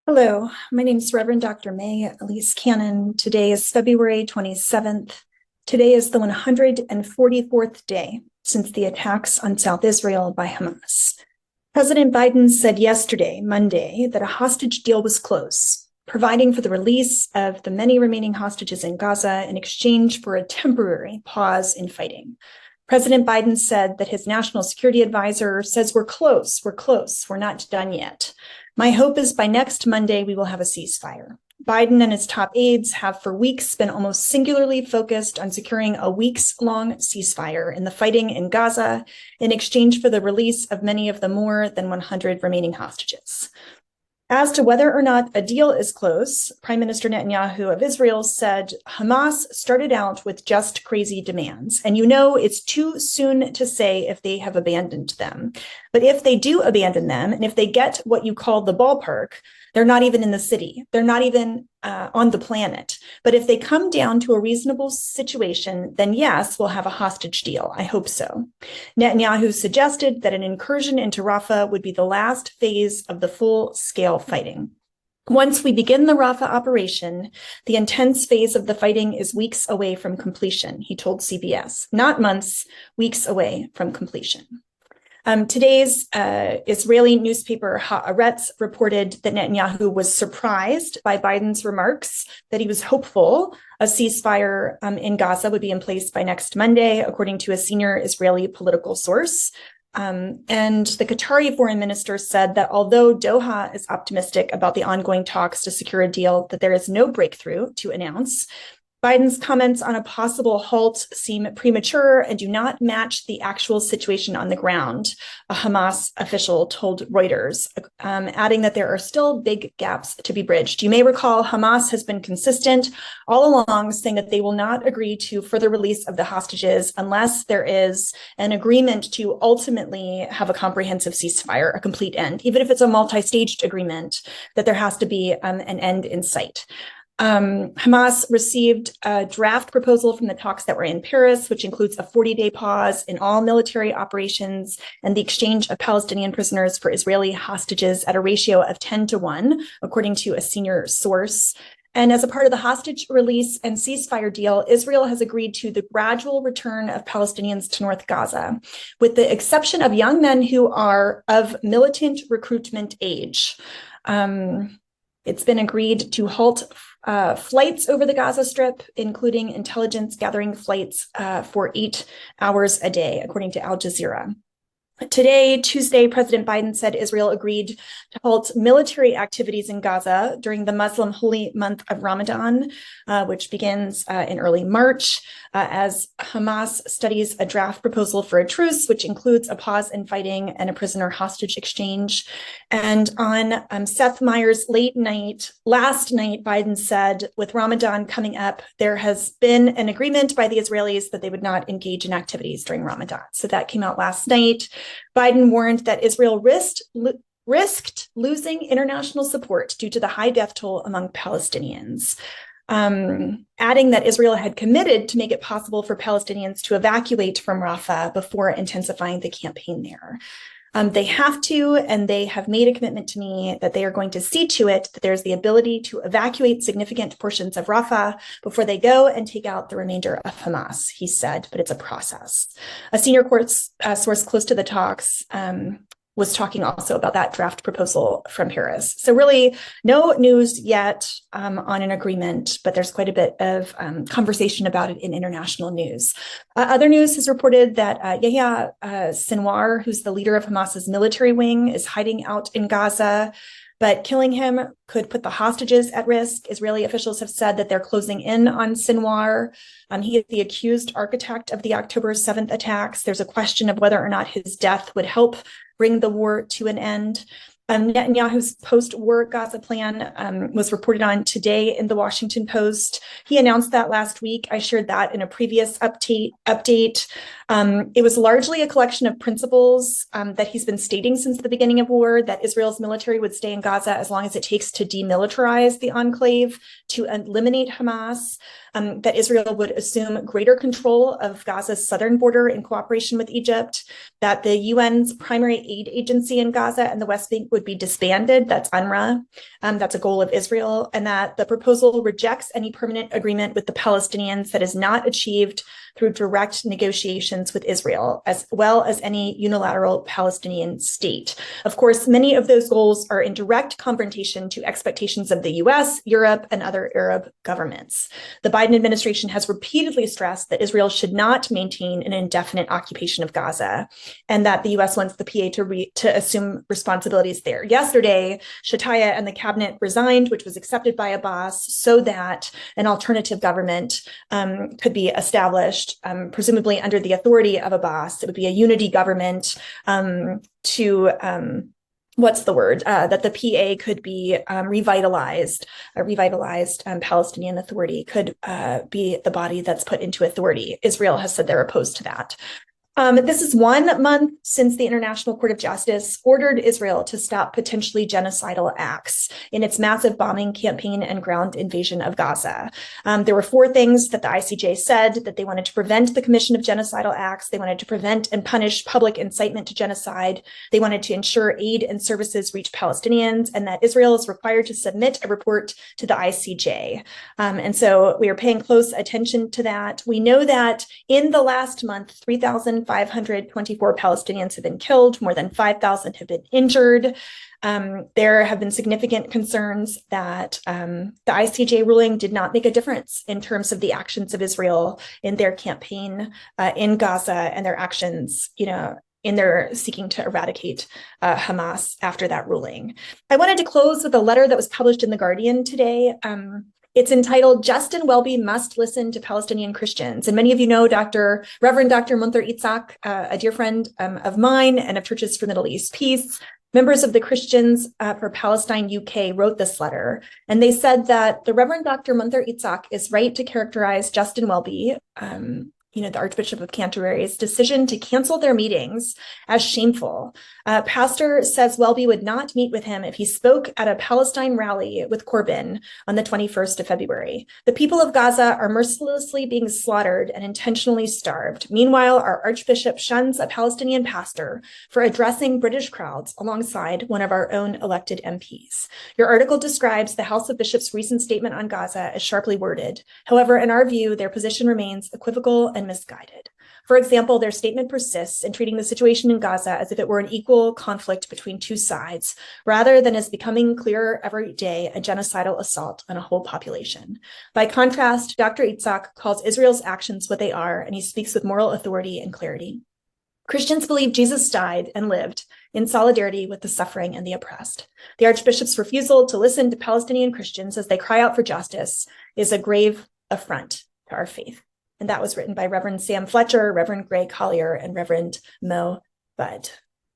Hello, my name is Reverend Dr. May Elise Cannon. Today is February 27th. Today is the 144th day since the attacks on South Israel by Hamas. President Biden said yesterday, Monday, that a hostage deal was close, providing for the release of the many remaining hostages in Gaza in exchange for a temporary pause in fighting. President Biden said that his national security advisor says we're close, we're not done yet. My hope is by next Monday, we will have a ceasefire. Biden and his top aides have for weeks been almost singularly focused on securing a weeks-long ceasefire in the fighting in Gaza in exchange for the release of many of the more than 100 remaining hostages. As to whether or not a deal is close, Prime Minister Netanyahu of Israel said Hamas started out with just crazy demands. And it's too soon to say if they have abandoned them. But if they do abandon them, and if they get what you call the ballpark, they're not even in the city. They're not even on the planet. But if they come down to a reasonable situation, then yes, we'll have a hostage deal. I hope so. Netanyahu suggested that an incursion into Rafah would be the last phase of the full-scale fighting. Once we begin the Rafah operation, the intense phase of the fighting is weeks away from completion, he told CBS. Not months, weeks away from completion. Today's Israeli newspaper Haaretz reported that Netanyahu was surprised by Biden's remarks, that he was hopeful a ceasefire in Gaza would be in place by next Monday, according to a senior Israeli political source. And the Qatari foreign minister said that although Doha is optimistic about the ongoing talks to secure a deal, that there is no breakthrough to announce. Biden's comments on a possible halt seem premature and do not match the actual situation on the ground, a Hamas official told Reuters, adding that there are still big gaps to be bridged. You may recall Hamas has been consistent all along, saying that they will not agree to further release of the hostages unless there is an agreement to ultimately have a comprehensive ceasefire, a complete end, even if it's a multi-staged agreement, that there has to be an end in sight. Hamas received a draft proposal from the talks that were in Paris, which includes a 40-day pause in all military operations and the exchange of Palestinian prisoners for Israeli hostages at a ratio of 10-1, according to a senior source. And as a part of the hostage release and ceasefire deal, Israel has agreed to the gradual return of Palestinians to North Gaza, with the exception of young men who are of militant recruitment age. It's been agreed to halt flights over the Gaza Strip, including intelligence gathering flights for 8 hours a day, according to Al Jazeera. Today, Tuesday, President Biden said Israel agreed to halt military activities in Gaza during the Muslim holy month of Ramadan, which begins in early March, as Hamas studies a draft proposal for a truce, which includes a pause in fighting and a prisoner hostage exchange. And on Seth Meyers' last night, Biden said, with Ramadan coming up, there has been an agreement by the Israelis that they would not engage in activities during Ramadan. So that came out last night. Biden warned that Israel risked losing international support due to the high death toll among Palestinians, adding that Israel had committed to make it possible for Palestinians to evacuate from Rafah before intensifying the campaign there. They have to, and they have made a commitment to me that they are going to see to it that there's the ability to evacuate significant portions of Rafah before they go and take out the remainder of Hamas, he said, but it's a process. A senior source close to the talks was talking also about that draft proposal from Paris. So really no news yet on an agreement, but there's quite a bit of conversation about it in international news. Other news has reported that Yahya Sinwar, who's the leader of Hamas's military wing, is hiding out in Gaza, but killing him could put the hostages at risk. Israeli officials have said that they're closing in on Sinwar. He is the accused architect of the October 7th attacks. There's a question of whether or not his death would help bring the war to an end. Netanyahu's post-war Gaza plan was reported on today in the Washington Post. He announced that last week. I shared that in a previous update. It was largely a collection of principles that he's been stating since the beginning of war, that Israel's military would stay in Gaza as long as it takes to demilitarize the enclave, to eliminate Hamas. that Israel would assume greater control of Gaza's southern border in cooperation with Egypt, that the UN's primary aid agency in Gaza and the West Bank would be disbanded. That's UNRWA. That's a goal of Israel, and that the proposal rejects any permanent agreement with the Palestinians that is not achieved through direct negotiations with Israel, as well as any unilateral Palestinian state. Of course, many of those goals are in direct confrontation to expectations of the US, Europe, and other Arab governments. The Biden administration has repeatedly stressed that Israel should not maintain an indefinite occupation of Gaza, and that the US wants the PA to assume responsibilities there. Yesterday, Shataya and the cabinet resigned, which was accepted by Abbas, so that an alternative government could be established, presumably under the authority of Abbas. It would be a unity government that the PA could be revitalized. A revitalized Palestinian Authority could be the body that's put into authority. Israel has said they're opposed to that. This is 1 month since the International Court of Justice ordered Israel to stop potentially genocidal acts in its massive bombing campaign and ground invasion of Gaza. There were 4 things that the ICJ said: that they wanted to prevent the commission of genocidal acts, they wanted to prevent and punish public incitement to genocide, they wanted to ensure aid and services reach Palestinians, and that Israel is required to submit a report to the ICJ. And so we are paying close attention to that. We know that in the last month, 3,524 Palestinians have been killed, more than 5,000 have been injured. There have been significant concerns that the ICJ ruling did not make a difference in terms of the actions of Israel in their campaign in Gaza and their actions, in their seeking to eradicate Hamas after that ruling. I wanted to close with a letter that was published in The Guardian today. It's entitled, "Justin Welby Must Listen to Palestinian Christians." And many of you know Reverend Dr. Munther Itzhak, a dear friend of mine and of Churches for Middle East Peace. Members of the Christians for Palestine UK wrote this letter, and they said that the Reverend Dr. Munther Itzhak is right to characterize Justin Welby, the Archbishop of Canterbury's decision to cancel their meetings as shameful. Pastor says Welby would not meet with him if he spoke at a Palestine rally with Corbyn on the 21st of February. The people of Gaza are mercilessly being slaughtered and intentionally starved. Meanwhile, our Archbishop shuns a Palestinian pastor for addressing British crowds alongside one of our own elected MPs. Your article describes the House of Bishops' recent statement on Gaza as sharply worded. However, in our view, their position remains equivocal and misguided. For example, their statement persists in treating the situation in Gaza as if it were an equal conflict between two sides, rather than as becoming clearer every day a genocidal assault on a whole population. By contrast, Dr. Itzhak calls Israel's actions what they are, and he speaks with moral authority and clarity. Christians believe Jesus died and lived in solidarity with the suffering and the oppressed. The Archbishop's refusal to listen to Palestinian Christians as they cry out for justice is a grave affront to our faith. And that was written by Reverend Sam Fletcher, Reverend Gray Collier, and Reverend Mo Budd.